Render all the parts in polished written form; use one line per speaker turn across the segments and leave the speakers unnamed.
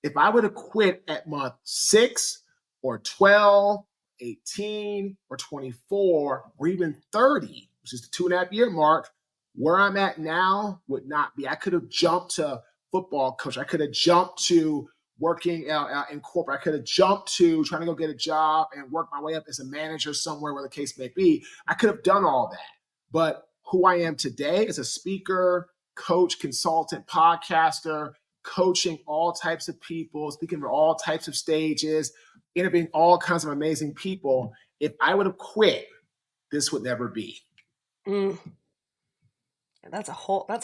if I would have quit at month 6 or 12, 18 or 24 or even 30, which is the 2.5 year mark, where I'm at now would not be. I could have jumped to football coach. I could have jumped to working in corporate. I could have jumped to trying to go get a job and work my way up as a manager somewhere, where the case may be. I could have done all that. But who I am today as a speaker, coach, consultant, podcaster, coaching all types of people, speaking for all types of stages, interviewing all kinds of amazing people. If I would have quit, this would never be.
Mm. That's a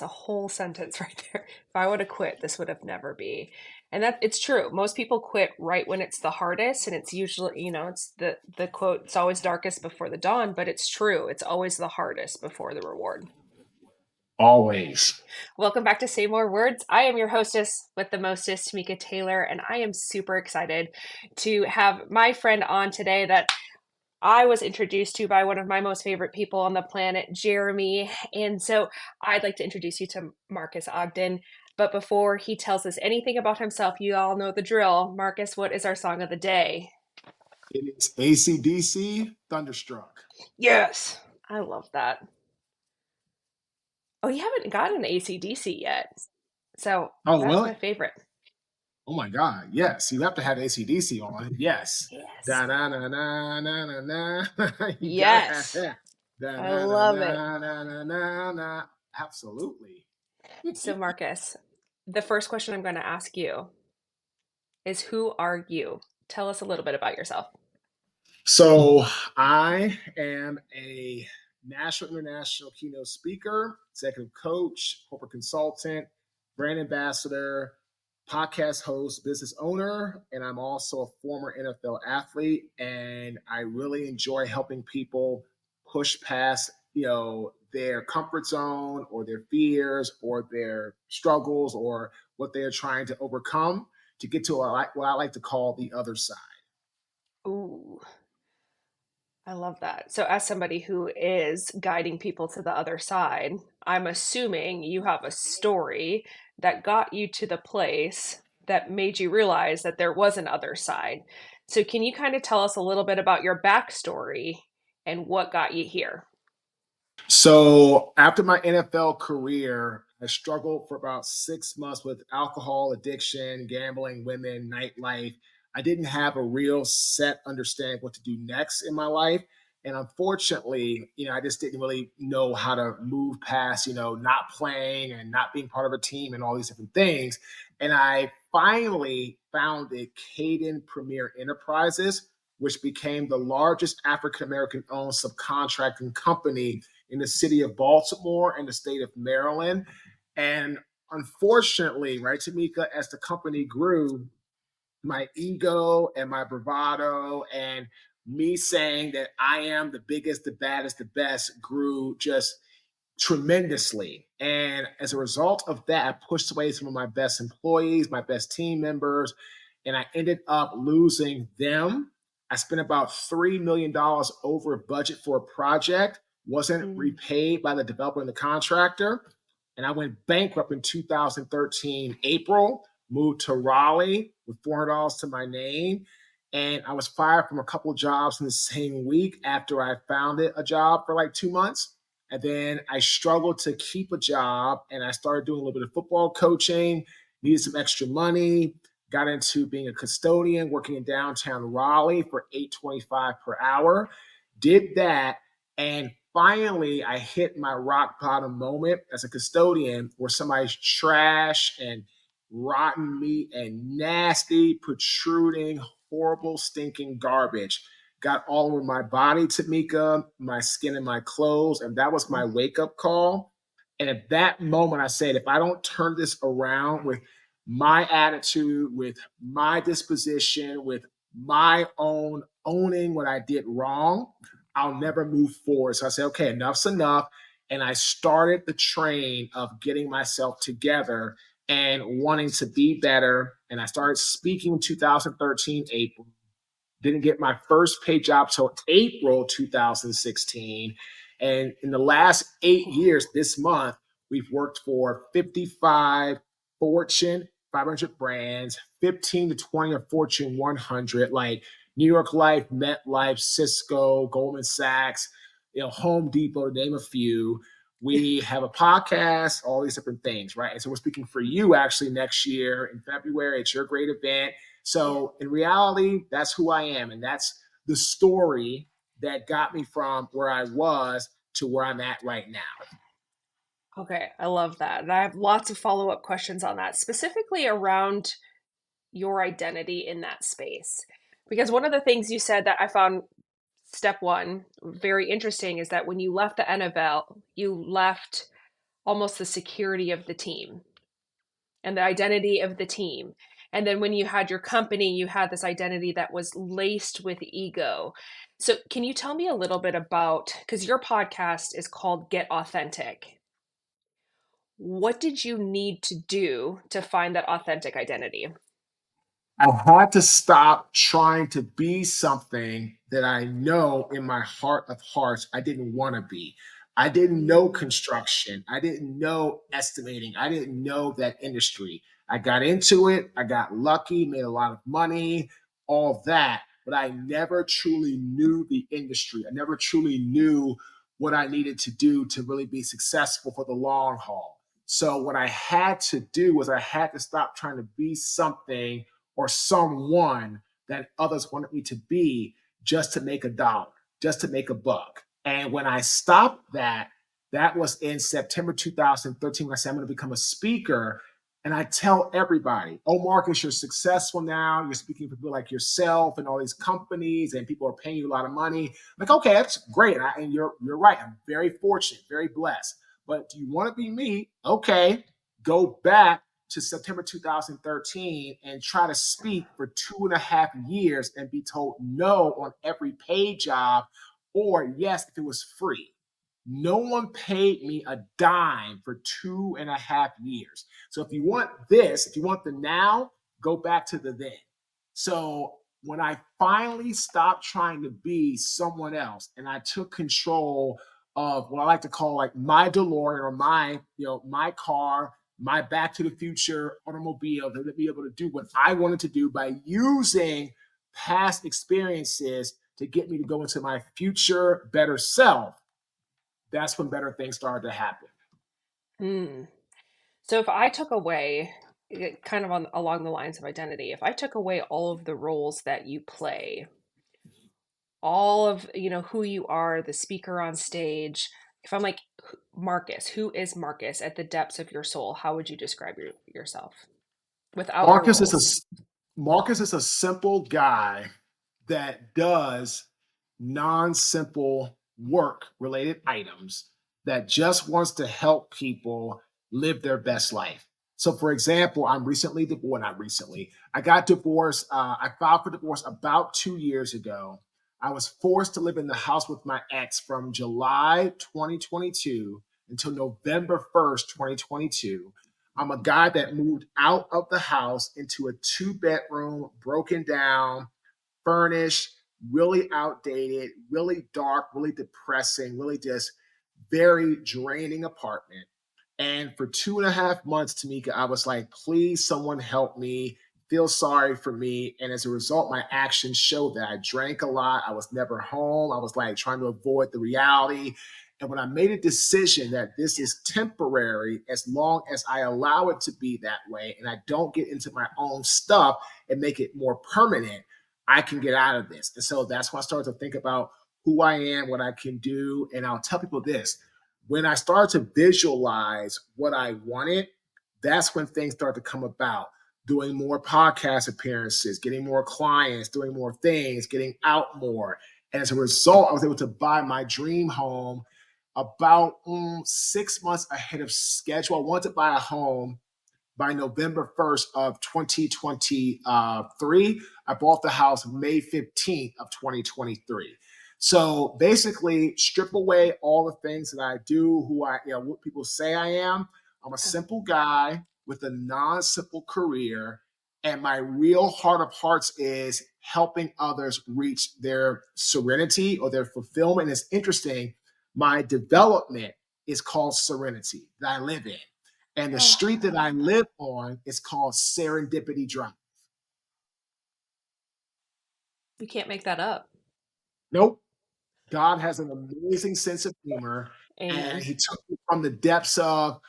whole sentence right there. If I would have quit, this would have never be. And that it's true. Most people quit right when it's the hardest, and it's usually, it's the quote, it's always darkest before the dawn, but it's true. It's always the hardest before the reward.
Always.
Welcome back to Say More Words. I am your hostess with the mostest, Tamika Taylor, and I am super excited to have my friend on today that I was introduced to by one of my most favorite people on the planet, Jeremy. And so I'd like to introduce you to Marques Ogden. But before he tells us anything about himself, you all know the drill. Marques, what is our song of the day?
It is ACDC Thunderstruck.
Yes, I love that. Oh, you haven't got an ACDC yet. So
Oh,
that's my
really?
favorite.
Oh my God. Yes. You have to have ACDC on. Yes.
Yes.
Da na na na na na na. You gotta have
Yes.
that. Da
I
na na
love it.
na na na na na. Absolutely.
So, Marcus, the first question I'm going to ask you is who are you? Tell us a little bit about yourself.
So I am a national, international keynote speaker, executive coach, corporate consultant, brand ambassador, podcast host, business owner, and I'm also a former NFL athlete. And I really enjoy helping people push past, their comfort zone or their fears or their struggles or what they're trying to overcome to get to what I like to call the other side.
Ooh, I love that. So, as somebody who is guiding people to the other side, I'm assuming you have a story that got you to the place that made you realize that there was an other side. So, can you kind of tell us a little bit about your backstory and what got you here?
So after my NFL career, I struggled for about 6 months with alcohol addiction, gambling, women, nightlife. I didn't have a real set understanding of what to do next in my life. And unfortunately, I just didn't really know how to move past, not playing and not being part of a team and all these different things. And I finally founded Caden Premier Enterprises, which became the largest African American owned subcontracting company in the city of Baltimore and the state of Maryland. And unfortunately, right, Tamika, as the company grew, my ego and my bravado and me saying that I am the biggest, the baddest, the best grew just tremendously. And as a result of that, I pushed away some of my best employees, my best team members, and I ended up losing them. I spent about $3 million over budget for a project, wasn't
Mm.
repaid by the developer and the contractor. And I went bankrupt in 2013, April, moved to Raleigh with $400 to my name. And I was fired from a couple of jobs in the same week after I founded a job for like 2 months. And then I struggled to keep a job and I started doing a little bit of football coaching, needed some extra money, got into being a custodian, working in downtown Raleigh for $8.25 per hour. Did that. And finally, I hit my rock bottom moment as a custodian where somebody's trash and rotten meat and nasty, protruding, horrible, stinking garbage got all over my body, Tamika, my skin and my clothes. And that was my wake up call. And at that moment, I said, if I don't turn this around with my attitude, with my disposition, with my own owning what I did wrong, I'll never move forward. So I said, okay, enough's enough. And I started the train of getting myself together and wanting to be better. And I started speaking in 2013, April. Didn't get my first paid job till April 2016. And in the last 8 years, this month, we've worked for 55 Fortune 500 brands, 15 to 20 of Fortune 100, like New York Life, MetLife, Cisco, Goldman Sachs, Home Depot, to name a few. We have a podcast, all these different things, right? And so we're speaking for you actually next year in February. It's your great event.
Yeah.
So in reality, that's who I am. And that's the story that got me from where I was to where I'm at right now.
Okay, I love that. And I have lots of follow-up questions on that, specifically around your identity in that space. Because one of the things you said that I found step one very interesting is that when you left the NFL, you left almost the security of the team and the identity of the team. And then when you had your company, you had this identity that was laced with ego. So, can you tell me a little bit about, because your podcast is called Get Authentic? What did you need to do to find that authentic identity?
I had to stop trying to be something that I know in my heart of hearts I didn't want to be. I didn't know
Mm,
construction. I didn't know estimating. I didn't know that industry. I got into it. I got lucky, made a lot of money, all that. But I never truly knew the industry. I never truly knew what I needed to do to really be successful for the long haul. So, what I had to do was I had to stop trying to be something or someone that others wanted me to be just to make a dollar, just to make a buck. And when I stopped that, that was in September 2013 when I said I'm going to become a speaker. And I tell everybody, oh, Marques, you're successful now. You're speaking for people like yourself and all these companies, and people are paying you a lot of money. I'm like, okay, that's great. And you're right. I'm very fortunate, very blessed. But do you want to be me? Okay, go back to September 2013 and try to speak for 2.5 years and be told no on every paid job or yes if it was free. No one paid me a dime for 2.5 years. So if you want this, if you want the now, go back to the then. So when I finally stopped trying to be someone else and I took control of what I like to call like my DeLorean or my car, my Back to the Future automobile to be able to do what I wanted to do by using past experiences to get me to go into my future better self. That's when better things started to happen.
mm. So if I took away, kind of on along the lines of identity, if I took away all of the roles that you play, all of, who you are, the speaker on stage, if I'm like, Marques, who is Marques at the depths of your soul? How would you describe yourself without your
Marcus is
roles?
a Marcus is a simple guy that does non-simple work related items that just wants to help people live their best life. So, for example, I'm recently divorced. Well, not recently. I got divorced. I filed for divorce about 2 years ago. I was forced to live in the house with my ex from July 2022 until November 1st, 2022. I'm a guy that moved out of the house into a 2 bedroom, broken down, furnished, really outdated, really dark, really depressing, really just very draining apartment. And for 2.5 months, Tamika, I was like, please, someone help me, feel sorry for me. And as a result, my actions showed that I drank a lot. I was never home. I was like trying to avoid the reality. And when I made a decision that this is temporary, as long as I allow it to be that way and I don't get into my own stuff and make it more permanent, I can get out of this. And so that's when I started to think about who I am, what I can do. And I'll tell people this when I started to visualize what I wanted, that's when things started to come about. Doing more podcast appearances, getting more clients, doing more things, getting out more. And as a result, I was able to buy my dream home about 6 months ahead of schedule. I wanted to buy a home by November 1st of 2023. I bought the house May 15th of 2023. So basically, strip away all the things that I do, what people say I am. I'm a simple guy with a non-simple career. And my real heart of hearts is helping others reach their serenity or their fulfillment. And it's interesting, my development is called Serenity that I live in. And the
Oh,
street that I live on is called Serendipity Drive.
you can't make that up.
Nope. God has an amazing sense of humor, and
Amen.
he took me from the depths of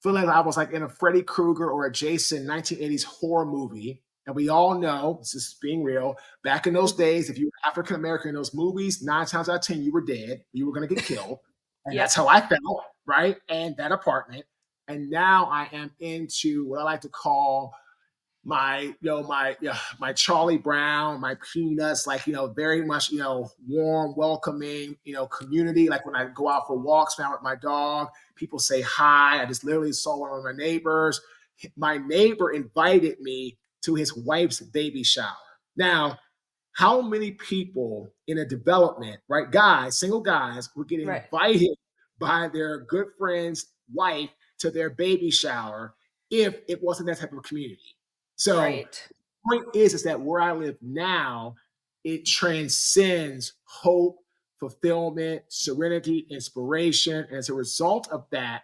feeling like I was like in a Freddy Krueger or a Jason 1980s horror movie. And we all know, this is being real, back in those days, if you were African American in those movies, 9 times out of 10, you were dead. You were going to get killed. And that's
Yep.
how I felt, right? And that apartment. And now I am into what I like to call my Charlie Brown, my Peanuts, like very much warm, welcoming community. Like when I go out for walks now with my dog, people say hi. I just literally saw one of my neighbors. My neighbor invited me to his wife's baby shower. Now, how many people in a development, right? Guys, single guys, would get
Right.
invited by their good friend's wife to their baby shower if it wasn't that type of community. So
Right.
point is that where I live now, it transcends hope, fulfillment, serenity, inspiration. And as a result of that,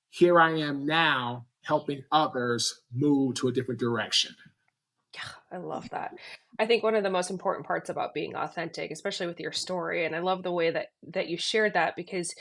here I am now helping others move to a different direction.
Yeah, I love that. I think one of the most important parts about being authentic, especially with your story, and I love the way that you shared that because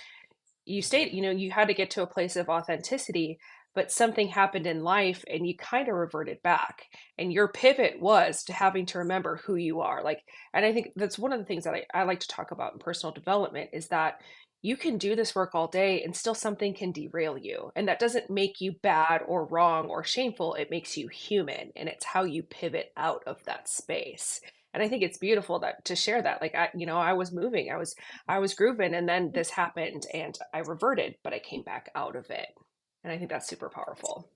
you state, you had to get to a place of authenticity, but something happened in life and you kind of reverted back. And your pivot was to having to remember who you are. Like, and I think that's one of the things that I like to talk about in personal development is that you can do this work all day and still something can derail you. And that doesn't make you bad or wrong or shameful. It makes you human. And it's how you pivot out of that space. And I think it's beautiful that to share that. Like I was moving, I was grooving and then this happened and I reverted, but I came back out of it. And I think that's super powerful.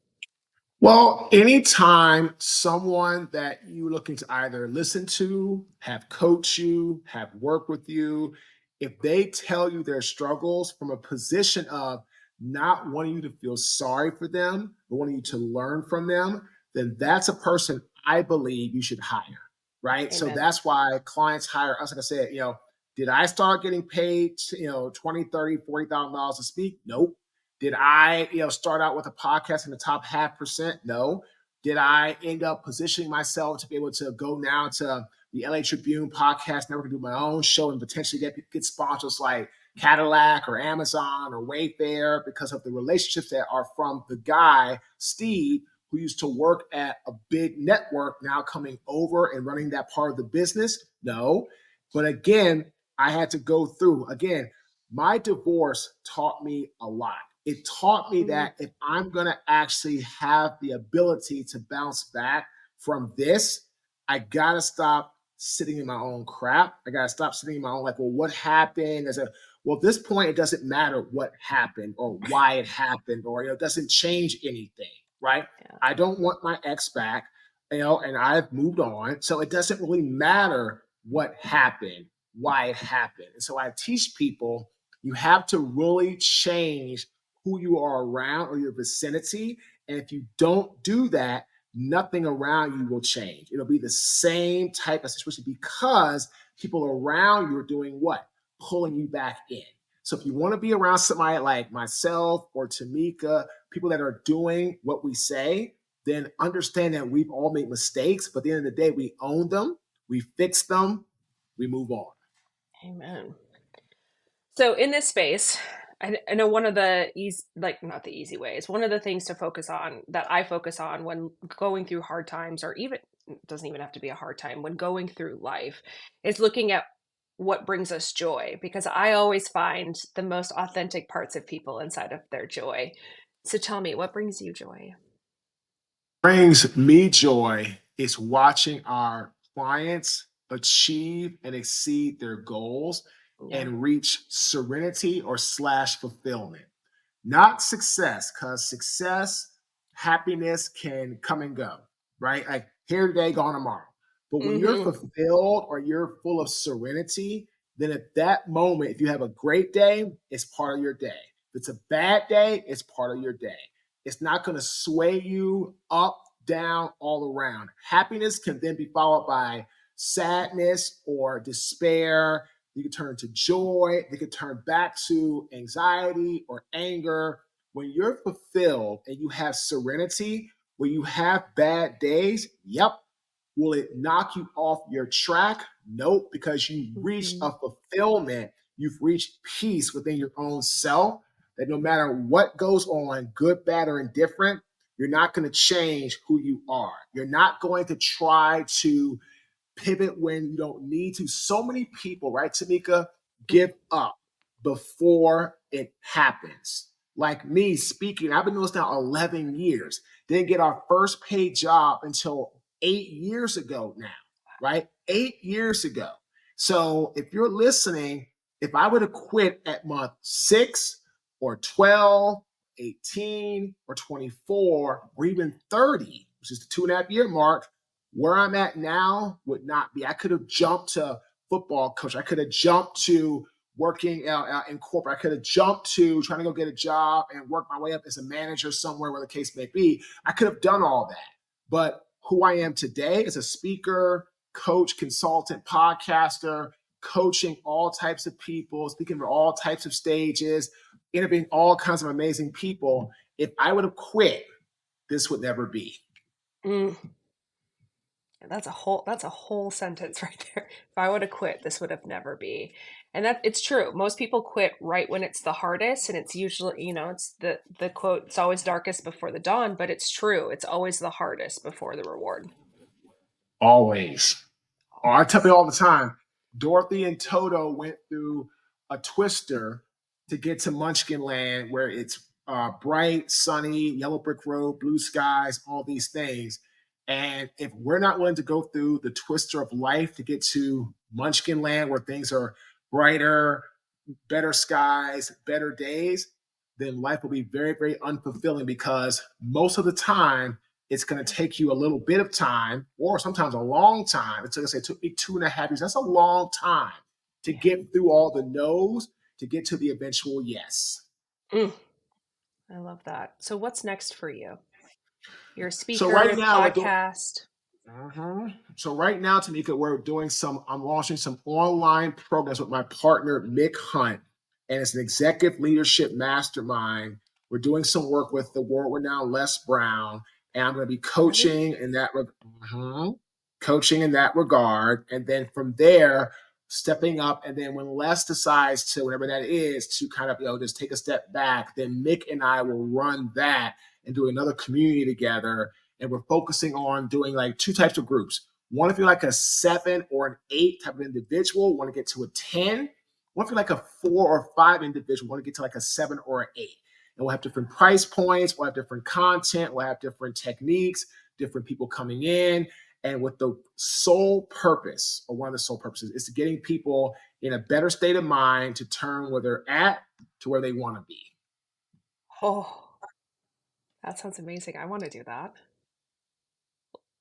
Well, anytime someone that you're looking to either listen to, have coach you, have work with you, if they tell you their struggles from a position of not wanting you to feel sorry for them, but wanting you to learn from them, then that's a person I believe you should hire, right? So
Amen.
that's why clients hire us. Like I said, did I start getting paid, 20, 30, $40,000 to speak? Nope. Did I, start out with a podcast in the top 0.5%? No. Did I end up positioning myself to be able to go now to the LA Tribune podcast network and do my own show and potentially get sponsors like Cadillac or Amazon or Wayfair because of the relationships that are from the guy, Steve, who used to work at a big network now coming over and running that part of the business? No. But again, I had to go through, again, my divorce taught me a lot. It taught me
Mm,
that if I'm going to actually have the ability to bounce back from this, I got to stop sitting in my own crap. I got to stop sitting in my own, like, well, what happened? Well, at this point, it doesn't matter what happened or why it happened, or, it doesn't change anything, right?
yeah.
I don't want my ex back, and I've moved on. So it doesn't really matter what happened, why it happened. And so I teach people you have to really change who you are around or your vicinity. And if you don't do that, nothing around you will change. It'll be the same type of situation because people around you are doing what? Pulling you back in. So if you want to be around somebody like myself or Tamika, people that are doing what we say, then understand that we've all made mistakes. But at the end of the day, we own them, we fix them, we move on.
Amen. So in this space, I know one of the easy, like not the easy ways, one of the things to focus on that I focus on when going through hard times, or even it doesn't even have to be a hard time, when going through life, is looking at what brings us joy. Because I always find the most authentic parts of people inside of their joy. So tell me, what brings you joy?
Brings me joy is watching our clients achieve and exceed their goals
Yeah.
and reach serenity or slash fulfillment. Not success, because success, happiness can come and go, right? Like here today, gone tomorrow. But when you're
Mm-hmm.
fulfilled or you're full of serenity, then at that moment, if you have a great day, it's part of your day. If it's a bad day, it's part of your day. It's not going to sway you up, down, all around. Happiness can then be followed by sadness or despair. You can turn to joy. They could turn back to anxiety or anger. When you're fulfilled and you have serenity, when you have bad days, yep. Will it knock you off your track? Nope, because you reached
Mm-hmm.
a fulfillment. You've reached peace within your own self that no matter what goes on, good, bad, or indifferent, you're not going to change who you are. You're not going to try to pivot when you don't need to. So many people, right, Tamika, give up before it happens. Like me speaking, I've been doing this now 11 years. Didn't get our first paid job until 8 years ago now, right? 8 years ago. So if you're listening, if I would have quit at month 6 or 12, 18, or 24, or even 30, which is the 2.5 year mark, where I'm at now would not be. I could have jumped to football coach. I could have jumped to working in corporate. I could have jumped to trying to go get a job and work my way up as a manager somewhere, where the case may be. I could have done all that. But who I am today as a speaker, coach, consultant, podcaster, coaching all types of people, speaking for all types of stages, interviewing all kinds of amazing people. If I would have quit, this would never be.
Mm. That's a whole sentence right there. If I would have quit, this would have never be. And that it's true. Most people quit right when it's the hardest, and it's usually, it's the quote, it's always darkest before the dawn, but it's true. It's always the hardest before the reward.
Always. Oh, I tell
Always.
you all the time. Dorothy and Toto went through a twister to get to Munchkin Land, where it's bright, sunny, yellow brick road, blue skies, all these things. And if we're not willing to go through the twister of life to get to Munchkin Land, where things are brighter, better skies, better days, then life will be very, very unfulfilling, because most of the time it's going to take you a little bit of time, or sometimes a long time. It's like I say, it took me 2.5 years. That's a long time to
Yeah.
get through all the no's to get to the eventual yes.
Mm, I love that. So what's next for you? Your
So right
speaker,
now we're doing.
podcast.
So right now, Tamika, I'm launching some online programs with my partner, Mick Hunt, and it's an executive leadership mastermind. We're doing some work with the world-renowned Les Brown, and I'm going to be
Really?
coaching in that regard. And then from there, stepping up. And then when Les decides to, whatever that is, to kind of, just take a step back, then Mick and I will run that and do another community together, and we're focusing on doing like two types of groups. One, if you're like a 7 or an 8 type of individual, want to get to a 10. One, if you're like a 4 or 5 individual, want to get to like a 7 or an 8. And we'll have different price points, we'll have different content, we'll have different techniques, different people coming in. And with the sole purpose, or one of the sole purposes, is to getting people in a better state of mind to turn where they're at to where they want to be.
Oh, that sounds amazing. I want to do that.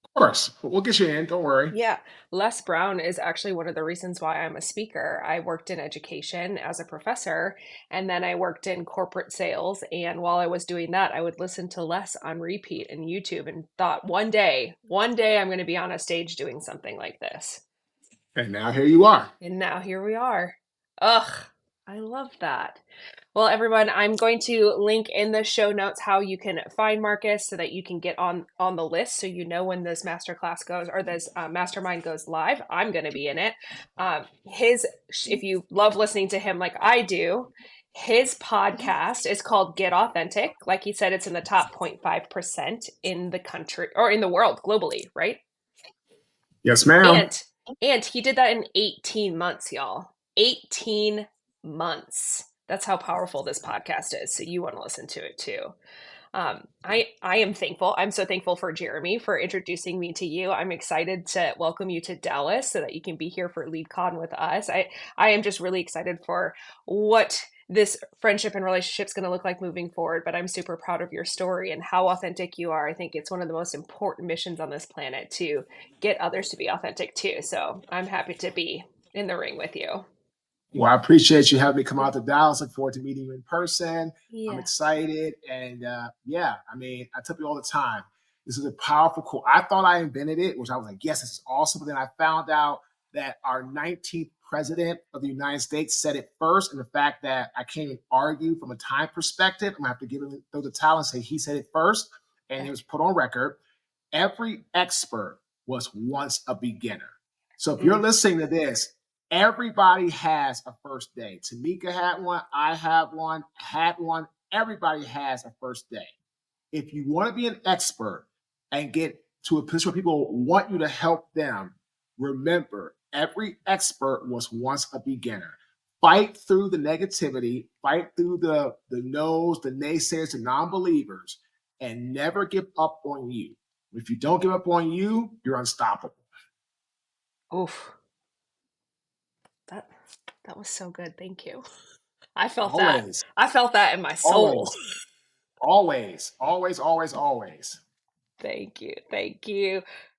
Of course, we'll get you in. Don't worry.
Yeah, Les Brown is actually one of the reasons why I'm a speaker. I worked in education as a professor, and then I worked in corporate sales. And while I was doing that, I would listen to Les on repeat in YouTube, and thought one day I'm going to be on a stage doing something like this.
And now here you are.
And now here we are. Ugh, I love that. Well, everyone, I'm going to link in the show notes how you can find Marcus so that you can get on the list, so you know when this masterclass goes, or this mastermind goes live. I'm going to be in it. His, if you love listening to him like I do, his podcast is called Get Authentic. Like he said, it's in the top 0.5% in the country, or in the world globally, right?
Yes, ma'am.
And and he did that in 18 months, y'all. 18 months. That's how powerful this podcast is. So you want to listen to it too. I am thankful. I'm so thankful for Jeremy for introducing me to you. I'm excited to welcome you to Dallas so that you can be here for LeadCon with us. I am just really excited for what this friendship and relationship is going to look like moving forward. But I'm super proud of your story and how authentic you are. I think it's one of the most important missions on this planet to get others to be authentic too. So I'm happy to be in the ring with you.
Well, I appreciate you having me come out to Dallas. Look forward to meeting you in person. I'm
Yeah.
excited. And yeah, I mean, I tell people all the time, this is a powerful quote. I thought I invented it, which I was like, yes, this is awesome. But then I found out that our 19th president of the United States said it first, and the fact that I can't even argue from a time perspective, I'm gonna have to give him throw the towel and say he said it first, and it was put on record. Every expert was once a beginner. So if you're
Mm.
listening to this, everybody has a first day. Tamika had one, I have one, had one. Everybody has a first day. If you want to be an expert and get to a position where people want you to help them, remember every expert was once a beginner. Fight through the negativity, fight through the no's, the naysayers, the non-believers, and never give up on you. If you don't give up on you, you're unstoppable.
Oof. That that was so good. Thank you. I felt that.
Always,
I felt that in my soul.
always, always, always, always, always.
Thank you. Thank you.